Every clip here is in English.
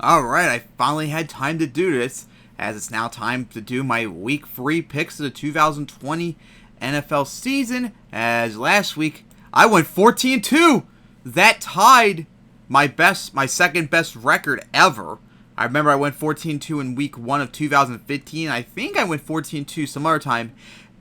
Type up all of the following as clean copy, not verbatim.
Alright, I finally had time to do this, as it's now time to do my Week 3 picks of the 2020 NFL season, as last week I went 14-2. That tied my second best record ever. I remember I went 14-2 in Week 1 of 2015. I think I went 14-2 some other time.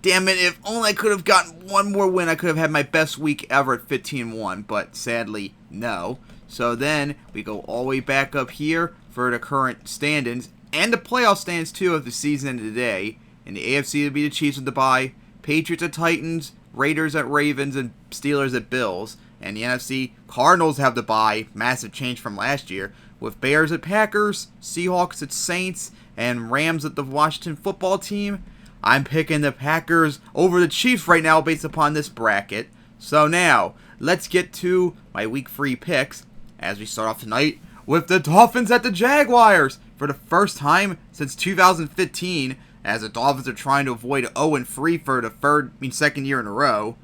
Damn it, if only I could have gotten one more win, I could have had my best week ever at 15-1, but sadly, no. So then, we go all the way back up here for the current standings, and the playoff standings too of the season today. In the AFC, it'll be the Chiefs with the bye, Patriots at Titans, Raiders at Ravens, and Steelers at Bills. And the NFC, Cardinals have the bye, massive change from last year, with Bears at Packers, Seahawks at Saints, and Rams at the Washington football team. I'm picking the Packers over the Chiefs right now based upon this bracket. So now, let's get to my Week 3 picks, as we start off tonight with the Dolphins at the Jaguars. For the first time since 2015, as the Dolphins are trying to avoid 0-3 for the second year in a row.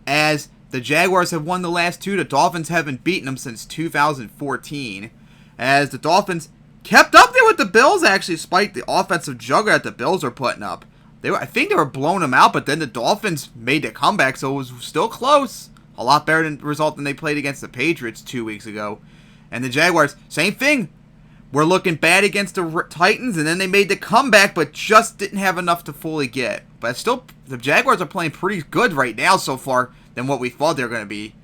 As the Jaguars have won the last two, the Dolphins haven't beaten them since 2014. As the Dolphins kept up there with the Bills, actually, despite the offensive juggernaut the Bills are putting up. I think they were blowing them out, but then the Dolphins made a comeback, so it was still close. A lot better than the result than they played against the Patriots 2 weeks ago. And the Jaguars, same thing. We're looking bad against the Titans, and then they made the comeback, but just didn't have enough to fully get. But still, the Jaguars are playing pretty good right now so far than what we thought they were going to be.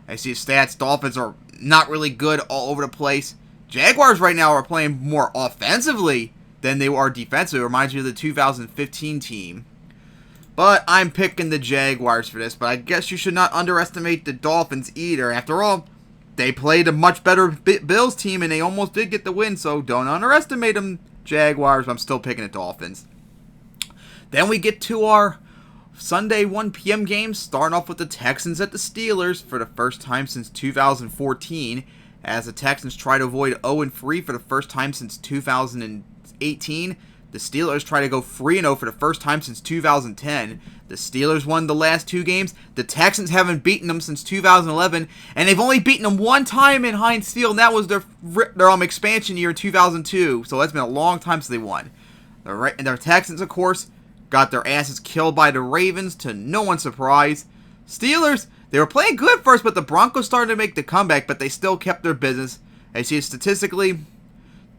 I see stats. Dolphins are not really good all over the place. Jaguars right now are playing more offensively than they are defensively. It reminds me of the 2015 team. But I'm picking the Jaguars for this. But I guess you should not underestimate the Dolphins either. After all, they played a much better Bills team and they almost did get the win. So don't underestimate them, Jaguars. I'm still picking the Dolphins. Then we get to our Sunday 1 p.m. games. Starting off with the Texans at the Steelers for the first time since 2014. As the Texans try to avoid 0-3 for the first time since 2018. The Steelers try to go 3-0 for the first time since 2010. The Steelers won the last two games. The Texans haven't beaten them since 2011. And they've only beaten them one time in Heinz Field, and that was their expansion year in 2002. So that's been a long time since they won. The Texans, of course, got their asses killed by the Ravens, to no one's surprise. Steelers, they were playing good first, but the Broncos started to make the comeback, but they still kept their business. I see statistically,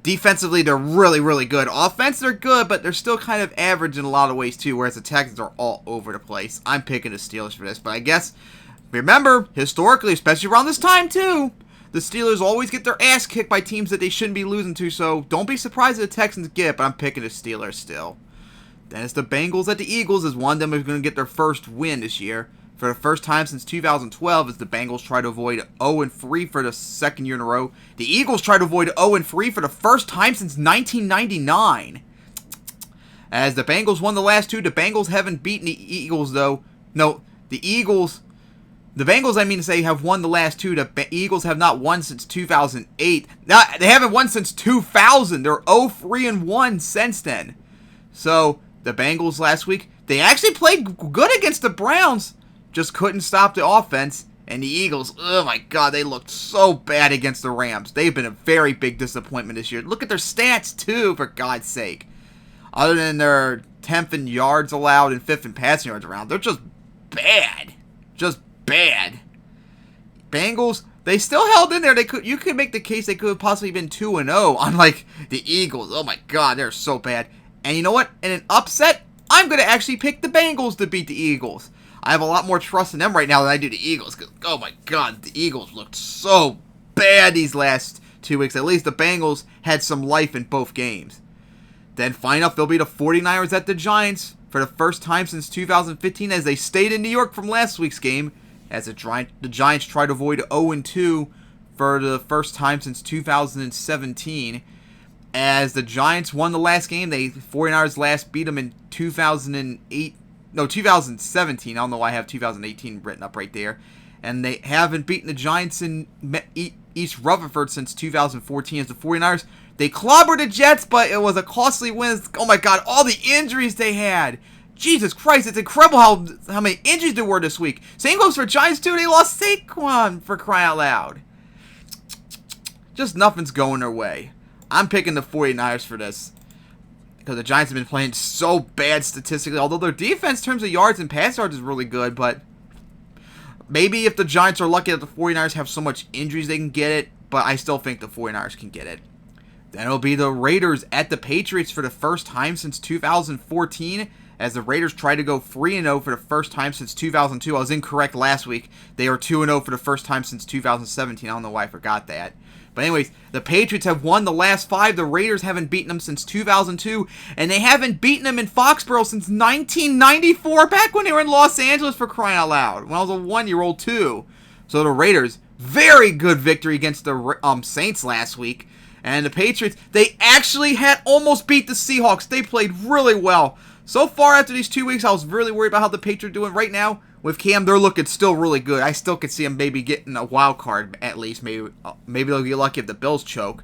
defensively, they're really, really good. Offense, they're good, but they're still kind of average in a lot of ways, too, whereas the Texans are all over the place. I'm picking the Steelers for this, but I guess, remember, historically, especially around this time, too, the Steelers always get their ass kicked by teams that they shouldn't be losing to, so don't be surprised if the Texans get, but I'm picking the Steelers still. Then it's the Bengals at the Eagles, as one of them is going to get their first win this year. For the first time since 2012, as the Bengals try to avoid 0-3 for the second year in a row. The Eagles try to avoid 0-3 for the first time since 1999. As the Bengals won the last two, the Bengals haven't beaten the Eagles, though. No, the Bengals, I mean to say, have won the last two. The Eagles have not won since 2008. They haven't won since 2000. They're 0-3-1 since then. So, the Bengals last week, they actually played good against the Browns. Just couldn't stop the offense. And the Eagles, oh my god, they looked so bad against the Rams. They've been a very big disappointment this year. Look at their stats, too, for God's sake. Other than their 10th in yards allowed and 5th in passing yards around, they're just bad. Just bad. Bengals, they still held in there. You could make the case they could have possibly been 2-0, unlike the Eagles. Oh my god, they're so bad. And you know what? In an upset, I'm going to actually pick the Bengals to beat the Eagles. I have a lot more trust in them right now than I do the Eagles. Because, oh my god, the Eagles looked so bad these last 2 weeks. At least the Bengals had some life in both games. Then final up, they'll be the 49ers at the Giants for the first time since 2015, as they stayed in New York from last week's game. As the Giants try to avoid 0-2 for the first time since 2017. As the Giants won the last game, the 49ers last beat them in 2017. I don't know why I have 2018 written up right there. And they haven't beaten the Giants in East Rutherford since 2014 as the 49ers. They clobbered the Jets, but it was a costly win. Oh my god, all the injuries they had. Jesus Christ, it's incredible how many injuries there were this week. Same goes for Giants too. They lost Saquon, for crying out loud. Just nothing's going their way. I'm picking the 49ers for this. Because the Giants have been playing so bad statistically. Although their defense in terms of yards and pass yards is really good. But maybe if the Giants are lucky that the 49ers have so much injuries they can get it. But I still think the 49ers can get it. Then it'll be the Raiders at the Patriots for the first time since 2014. As the Raiders try to go 3-0 for the first time since 2002. I was incorrect last week. They are 2-0 for the first time since 2017. I don't know why I forgot that. But anyways, the Patriots have won the last 5. The Raiders haven't beaten them since 2002. And they haven't beaten them in Foxborough since 1994. Back when they were in Los Angeles, for crying out loud. When I was a 1-year-old too. So the Raiders, very good victory against the Saints last week. And the Patriots, they actually had almost beat the Seahawks. They played really well. So far after these 2 weeks, I was really worried about how the Patriots are doing. Right now, with Cam, they're looking still really good. I still could see them maybe getting a wild card at least. Maybe they'll get lucky if the Bills choke.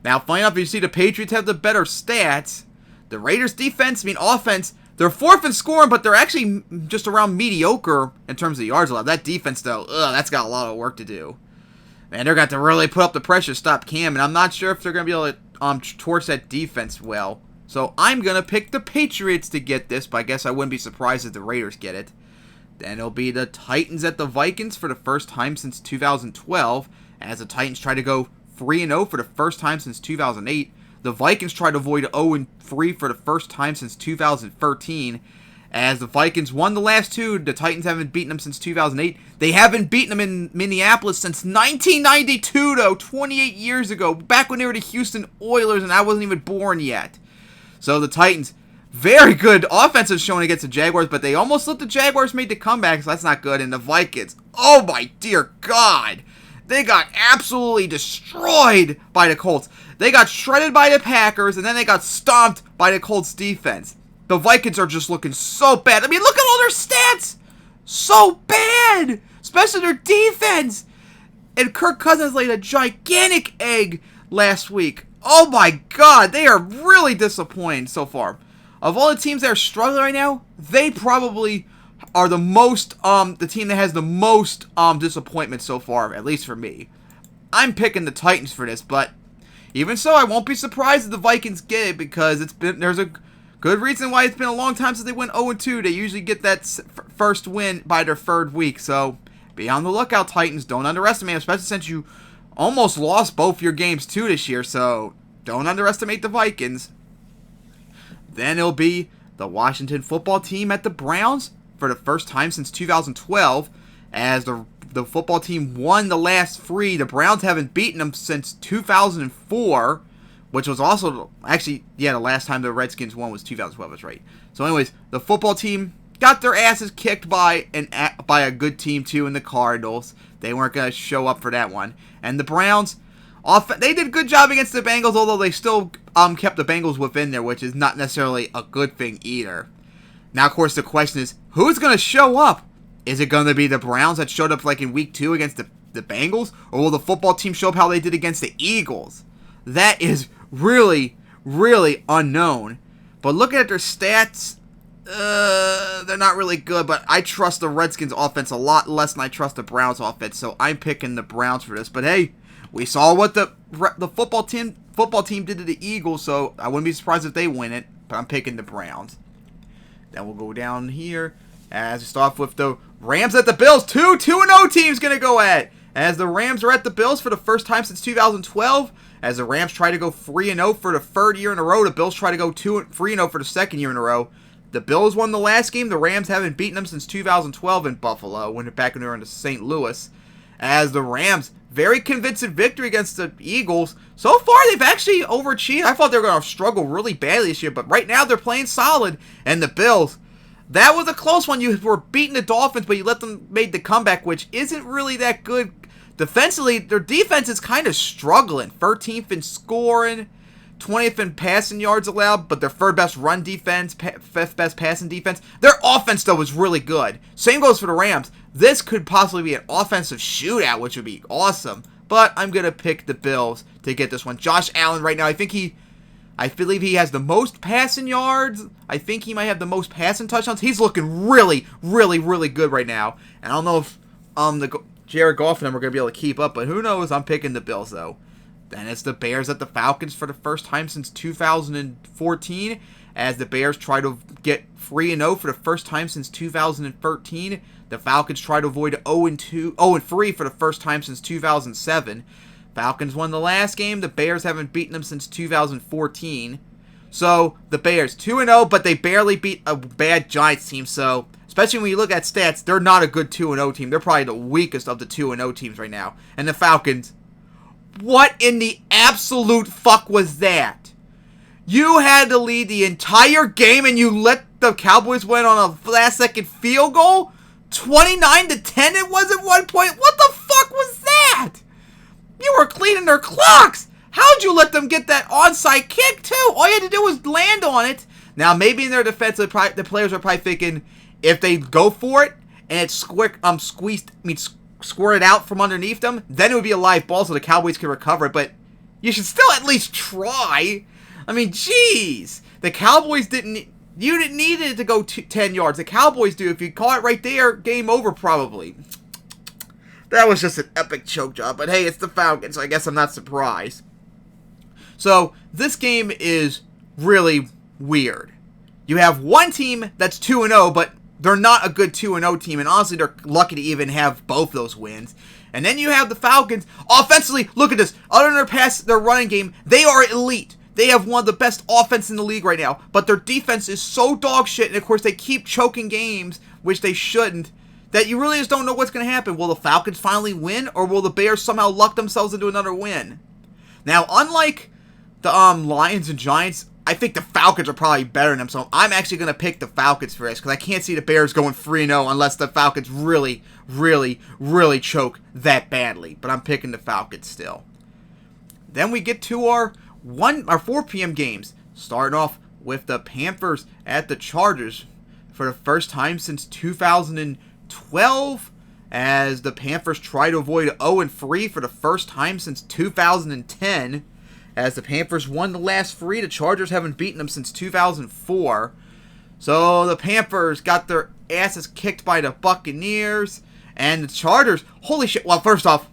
Now, funny enough, you see the Patriots have the better stats. The Raiders' defense, offense, they're 4th in scoring, but they're actually just around mediocre in terms of yards allowed. That defense, though, that's got a lot of work to do. Man, they're going to really put up the pressure to stop Cam, and I'm not sure if they're going to be able to torch that defense well. So I'm going to pick the Patriots to get this, but I guess I wouldn't be surprised if the Raiders get it. Then it'll be the Titans at the Vikings for the first time since 2012, as the Titans try to go 3-0 for the first time since 2008. The Vikings try to avoid 0-3 for the first time since 2013. As the Vikings won the last 2, the Titans haven't beaten them since 2008. They haven't beaten them in Minneapolis since 1992, though, 28 years ago, back when they were the Houston Oilers, and I wasn't even born yet. So the Titans, very good offensive showing against the Jaguars, but they almost let the Jaguars make the comeback, so that's not good. And the Vikings, oh my dear God, they got absolutely destroyed by the Colts. They got shredded by the Packers, and then they got stomped by the Colts defense. The Vikings are just looking so bad. Look at all their stats. So bad, especially their defense. And Kirk Cousins laid a gigantic egg last week. Oh my God, they are really disappointing so far. Of all the teams that are struggling right now, they probably are the team that has the most disappointment so far, at least for me. I'm picking the Titans for this, but even so, I won't be surprised if the Vikings get it, because there's a good reason why it's been a long time since they went 0-2. They usually get that first win by their 3rd week, so be on the lookout, Titans. Don't underestimate them, especially since you almost lost both your games too this year, so don't underestimate the Vikings. Then it'll be the Washington football team at the Browns for the first time since 2012, as the football team won the last 3. The Browns haven't beaten them since 2004, which was also, actually, yeah, the last time the Redskins won was 2012, that's right. So anyways, the football team got their asses kicked by a good team too in the Cardinals. They weren't going to show up for that one. And the Browns, they did a good job against the Bengals, although they still kept the Bengals within there, which is not necessarily a good thing either. Now, of course, the question is, who's going to show up? Is it going to be the Browns that showed up like in week 2 against the Bengals? Or will the football team show up how they did against the Eagles? That is really, really unknown. But looking at their stats, they're not really good, but I trust the Redskins offense a lot less than I trust the Browns offense, so I'm picking the Browns for this. But hey, we saw what the football team did to the Eagles, so I wouldn't be surprised if they win it, but I'm picking the Browns. Then we'll go down here as we start off with the Rams at the Bills. 2-0 teams going to go at, as the Rams are at the Bills for the first time since 2012. As the Rams try to go 3-0 for the 3rd year in a row, the Bills try to go 3-0 for the 2nd year in a row. The Bills won the last game. The Rams haven't beaten them since 2012 in Buffalo, when they were in St. Louis. As the Rams, very convincing victory against the Eagles. So far, they've actually overachieved. I thought they were going to struggle really badly this year, but right now they're playing solid. And the Bills, that was a close one. You were beating the Dolphins, but you let them make the comeback, which isn't really that good. Defensively, their defense is kind of struggling. 13th in scoring, 20th in passing yards allowed, but their 3rd best run defense, 5th best passing defense. Their offense, though, is really good. Same goes for the Rams. This could possibly be an offensive shootout, which would be awesome. But I'm going to pick the Bills to get this one. Josh Allen right now, I believe he has the most passing yards. I think he might have the most passing touchdowns. He's looking really, really, really good right now. And I don't know if the Jared Goff and them are going to be able to keep up, but who knows? I'm picking the Bills, though. Then it's the Bears at the Falcons for the first time since 2014, as the Bears try to get 3-0 for the first time since 2013. The Falcons try to avoid 0-3 for the first time since 2007. Falcons won the last game. The Bears haven't beaten them since 2014. So the Bears 2-0, but they barely beat a bad Giants team. So especially when you look at stats, they're not a good 2-0 team. They're probably the weakest of the 2-0 teams right now. And the Falcons, what in the absolute fuck was that? You had to lead the entire game and you let the Cowboys win on a last-second field goal? 29-10 it was at one point? What the fuck was that? You were cleaning their clocks. How'd you let them get that onside kick, too? All you had to do was land on it. Now, maybe in their defense, the players are probably thinking, if they go for it and it's squirted out from underneath them, then it would be a live ball so the Cowboys can recover it. But you should still at least try. I mean, jeez. The Cowboys didn't... You didn't need it to go 10 yards. The Cowboys do. If you caught it right there, game over probably. That was just an epic choke job. But hey, it's the Falcons, so I guess I'm not surprised. So, this game is really weird. You have one team that's 2-0, but they're not a good 2-0 team. And honestly, they're lucky to even have both those wins. And then you have the Falcons. Offensively, look at this. Other than their running game, they are elite. They have one of the best offense in the league right now. But their defense is so dog shit. And of course, they keep choking games, which they shouldn't, that you really just don't know what's going to happen. Will the Falcons finally win? Or will the Bears somehow luck themselves into another win? Now, unlike the Lions and Giants, I think the Falcons are probably better than them. So I'm actually going to pick the Falcons for this. Because I can't see the Bears going 3-0 unless the Falcons really, really, really choke that badly. But I'm picking the Falcons still. Then we get to our 4 p.m. games, starting off with the Panthers at the Chargers for the first time since 2012, as the Panthers try to avoid 0-3 for the first time since 2010, as the Panthers won the last 3. The Chargers haven't beaten them since 2004. So the Panthers got their asses kicked by the Buccaneers, and the Chargers, holy shit. Well, first off,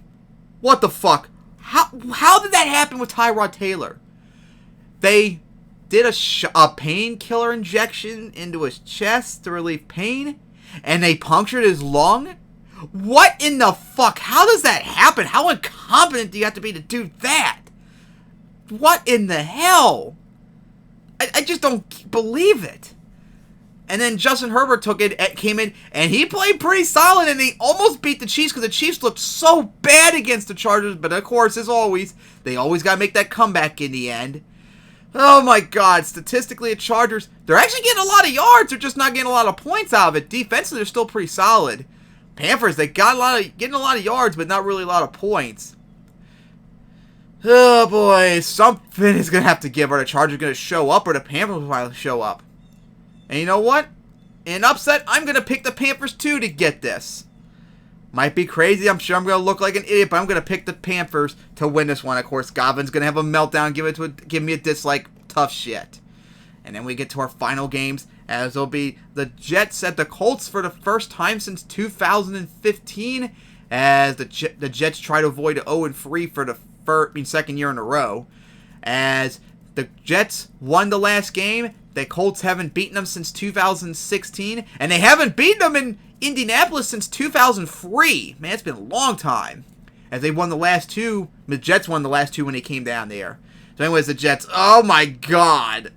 what the fuck? How did that happen with Tyrod Taylor? They did a painkiller injection into his chest to relieve pain, and they punctured his lung? What in the fuck? How does that happen? How incompetent do you have to be to do that? What in the hell? I just don't believe it. And then Justin Herbert came in, and he played pretty solid, and they almost beat the Chiefs because the Chiefs looked so bad against the Chargers. But of course, as always, they always got to make that comeback in the end. Oh my God, statistically, the Chargers, they're actually getting a lot of yards. They're just not getting a lot of points out of it. Defensively, they're still pretty solid. Panthers, they got getting a lot of yards, but not really a lot of points. Oh boy, something is going to have to give. Are the Chargers going to show up, or the Panthers will finally show up? And you know what? In an upset, I'm going to pick the Panthers too to get this. Might be crazy. I'm sure I'm going to look like an idiot, but I'm going to pick the Panthers to win this one. Of course, Godwin's going to have a meltdown, give me a dislike. Tough shit. And then we get to our final games, as it'll be the Jets at the Colts for the first time since 2015, as the Jets try to avoid 0-3 for the second year in a row. As the Jets won the last game, the Colts haven't beaten them since 2016, and they haven't beaten them in Indianapolis since 2003. Man, it's been a long time. As they won the last 2, the Jets won the last 2 when they came down there. So anyways, the Jets, oh my God.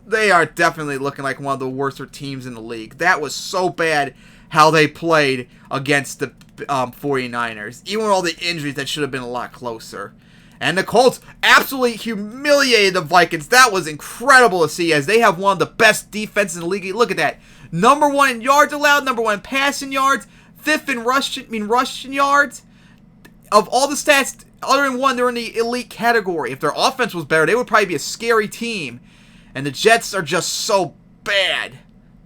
They are definitely looking like one of the worst teams in the league. That was so bad how they played against the 49ers. Even with all the injuries, that should have been a lot closer. And the Colts absolutely humiliated the Vikings. That was incredible to see, as they have one of the best defenses in the league. Look at that. Number 1 in yards allowed, number 1 in passing yards, 5th in rushing yards. Of all the stats, other than 1, they're in the elite category. If their offense was better, they would probably be a scary team. And the Jets are just so bad.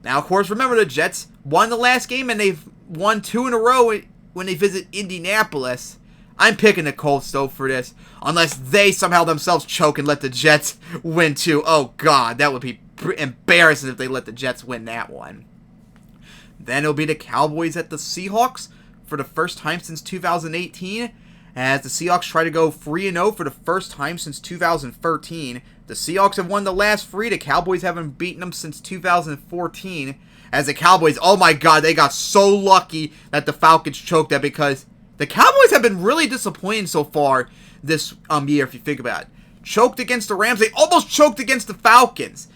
Now, of course, remember the Jets won the last game, and they've won 2 in a row when they visit Indianapolis. I'm picking the Colts, though, for this. Unless they somehow themselves choke and let the Jets win, too. Oh, God, that would be embarrassing if they let the Jets win that one. Then it'll be the Cowboys at the Seahawks for the first time since 2018. as the Seahawks try to go 3-0 for the first time since 2013. The Seahawks have won the last 3. The Cowboys haven't beaten them since 2014. As the Cowboys, oh my god, they got so lucky that the Falcons choked that, because the Cowboys have been really disappointing so far this year, if you think about it. Choked against the Rams. They almost choked against the Falcons.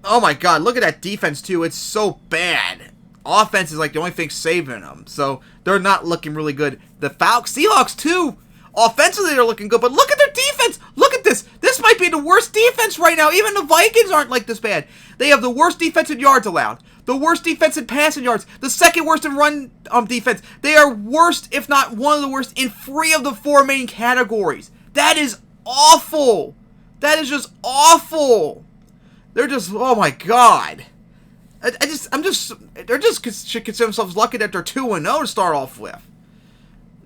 Oh my god, look at that defense too. It's so bad. Offense is like the only thing saving them. So they're not looking really good. The Seahawks too. Offensively they're looking good, but look at their defense. Look at this. This might be the worst defense right now. Even the Vikings aren't like this bad. They have the worst defensive yards allowed. The worst defensive passing yards. The second worst in run defense. They are worst, if not one of the worst, in 3 of the 4 main categories. That is awful. That is just awful. They're just, oh my god. They're just should consider themselves lucky that they're 2-0 to start off with.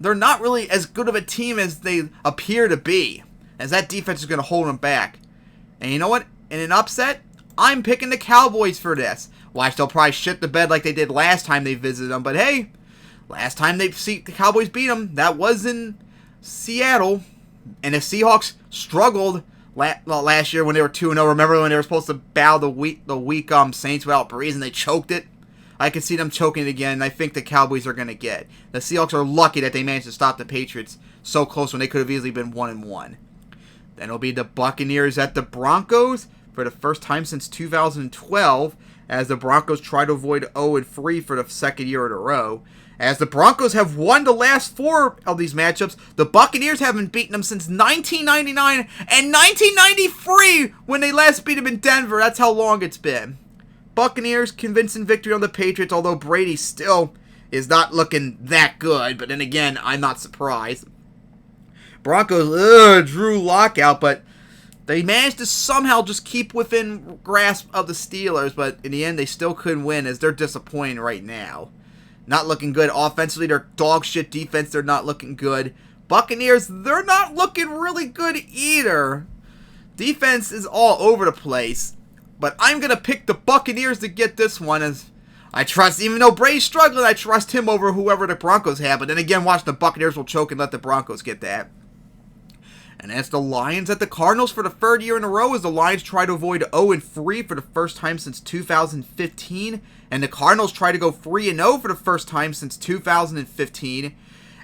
They're not really as good of a team as they appear to be, as that defense is going to hold them back. And you know what? In an upset, I'm picking the Cowboys for this. Watch, they'll probably shit the bed like they did last time they visited them. But hey, last time the Cowboys beat them, that was in Seattle. And the Seahawks struggled last year when they were 2-0. Remember when they were supposed to bow the weak Saints without Breeze and they choked it? I can see them choking it again, and I think the Cowboys are going to get. The Seahawks are lucky that they managed to stop the Patriots so close when they could have easily been 1-1. Then it'll be the Buccaneers at the Broncos for the first time since 2012, as the Broncos try to avoid 0-3 for the second year in a row. As the Broncos have won the last 4 of these matchups, the Buccaneers haven't beaten them since 1999 and 1993 when they last beat them in Denver. That's how long it's been. Buccaneers, convincing victory on the Patriots, although Brady still is not looking that good. But then again, I'm not surprised. Broncos, Drew Lockout, but they managed to somehow just keep within grasp of the Steelers. But in the end, they still couldn't win, as they're disappointing right now. Not looking good offensively. Their dog shit defense, they're not looking good. Buccaneers, they're not looking really good either. Defense is all over the place. But I'm going to pick the Buccaneers to get this one, as I trust, even though Brady's struggling, I trust him over whoever the Broncos have. But then again, watch, the Buccaneers will choke and let the Broncos get that. And that's the Lions at the Cardinals for the 3rd year in a row, as the Lions try to avoid 0-3 for the first time since 2015. And the Cardinals try to go 3-0 for the first time since 2015.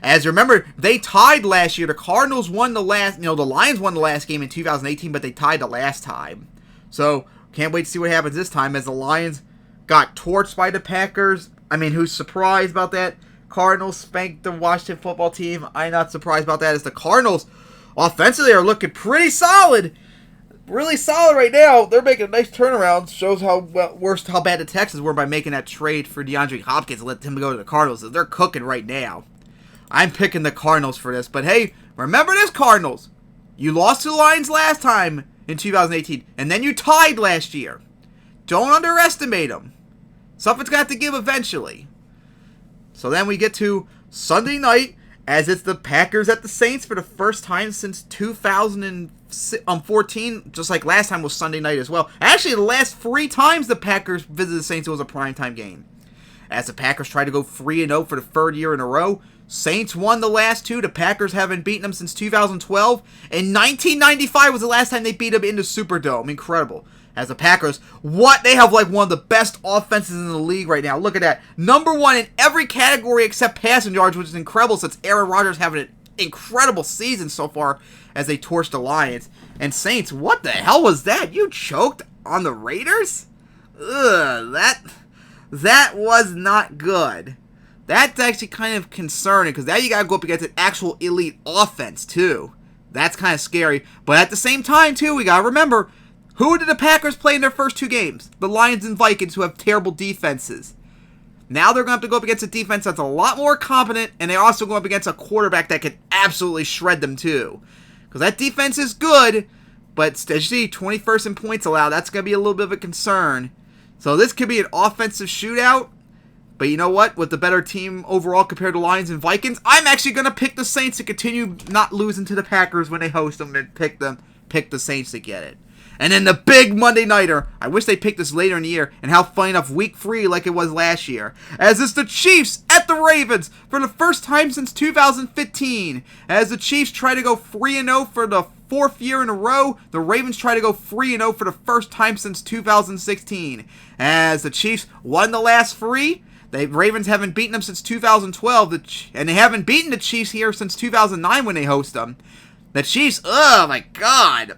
As remember, they tied last year. The Cardinals won the Lions won the last game in 2018, but they tied the last time. So can't wait to see what happens this time, as the Lions got torched by the Packers. I mean, who's surprised about that? Cardinals spanked the Washington football team. I'm not surprised about that, as the Cardinals offensively are looking pretty solid. Really solid right now. They're making a nice turnaround. Shows how bad the Texans were by making that trade for DeAndre Hopkins and let him go to the Cardinals. They're cooking right now. I'm picking the Cardinals for this. But hey, remember this, Cardinals. You lost to the Lions last time in 2018, and then you tied last year. Don't underestimate them. Something's got to give eventually. So then we get to Sunday night, as it's the Packers at the Saints for the first time since 2014, just like last time was Sunday night as well. Actually, the last 3 times the Packers visited the Saints, it was a primetime game. As the Packers try to go 3-0 for the 3rd year in a row, Saints won the last 2. The Packers haven't beaten them since 2012. In 1995 was the last time they beat them in the Superdome. Incredible. As the Packers, they have like one of the best offenses in the league right now. Look at that. Number 1 in every category except passing yards, which is incredible since Aaron Rodgers having an incredible season so far as they torched the Lions. And Saints, what the hell was that? You choked on the Raiders? Ugh, that was not good. That's actually kind of concerning, because now you got to go up against an actual elite offense, too. That's kind of scary. But at the same time, too, we got to remember, who did the Packers play in their first 2 games? The Lions and Vikings, who have terrible defenses. Now they're going to have to go up against a defense that's a lot more competent, and they're also going up against a quarterback that can absolutely shred them, too. Because that defense is good, but as you see, 21st in points allowed, that's going to be a little bit of a concern. So this could be an offensive shootout. But you know what? With the better team overall compared to Lions and Vikings, I'm actually going to pick the Saints to continue not losing to the Packers when they host them, and pick the Saints to get it. And then the big Monday Nighter. I wish they picked this later in the year. And how funny enough, week 3 like it was last year. As it's the Chiefs at the Ravens for the first time since 2015. As the Chiefs try to go 3-0 for the 4th year in a row, the Ravens try to go 3-0 for the first time since 2016. As the Chiefs won the last 3, the Ravens haven't beaten them since 2012, and they haven't beaten the Chiefs here since 2009 when they host them. The Chiefs, oh my God.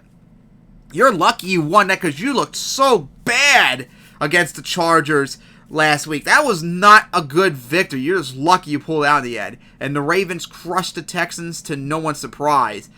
You're lucky you won that because you looked so bad against the Chargers last week. That was not a good victory. You're just lucky you pulled out in the end. And the Ravens crushed the Texans to no one's surprise.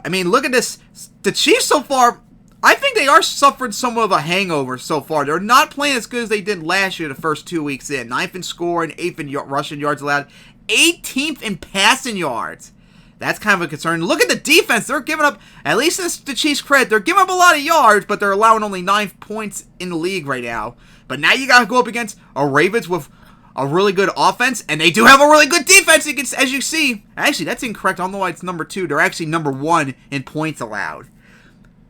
I mean, look at this. The Chiefs so far, I think they are suffering somewhat of a hangover so far. They're not playing as good as they did last year the first 2 weeks in. 9th in scoring, 8th in rushing yards allowed, 18th in passing yards. That's kind of a concern. Look at the defense. They're giving up, at least it's the Chiefs' credit, they're giving up a lot of yards, but they're allowing only 9 points in the league right now. But now you got to go up against a Ravens with a really good offense, and they do have a really good defense, as you see. Actually, that's incorrect. I don't know why it's number 2. They're actually number 1 in points allowed.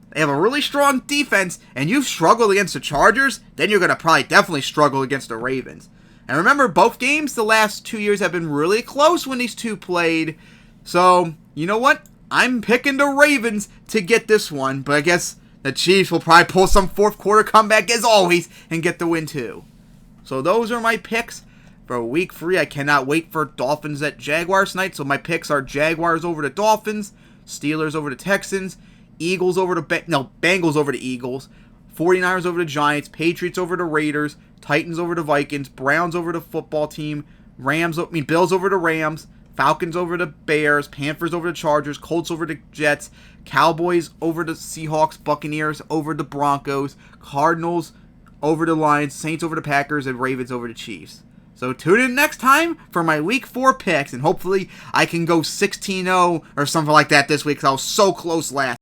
They have a really strong defense, and you've struggled against the Chargers, then you're going to probably definitely struggle against the Ravens. And remember, both games the last 2 years have been really close when these two played. So, you know what? I'm picking the Ravens to get this one, but I guess the Chiefs will probably pull some fourth quarter comeback as always and get the win too. So those are my picks for week 3. I cannot wait for Dolphins at Jaguars tonight. So my picks are Jaguars over the Dolphins, Steelers over the Texans, Bengals over the Eagles, 49ers over the Giants, Patriots over the Raiders, Titans over the Vikings, Browns over the football team, Bills over the Rams, Falcons over the Bears, Panthers over the Chargers, Colts over the Jets, Cowboys over the Seahawks, Buccaneers over the Broncos, Cardinals over the Lions, Saints over the Packers, and Ravens over the Chiefs. So tune in next time for my week 4 picks, and hopefully I can go 16-0 or something like that this week because I was so close last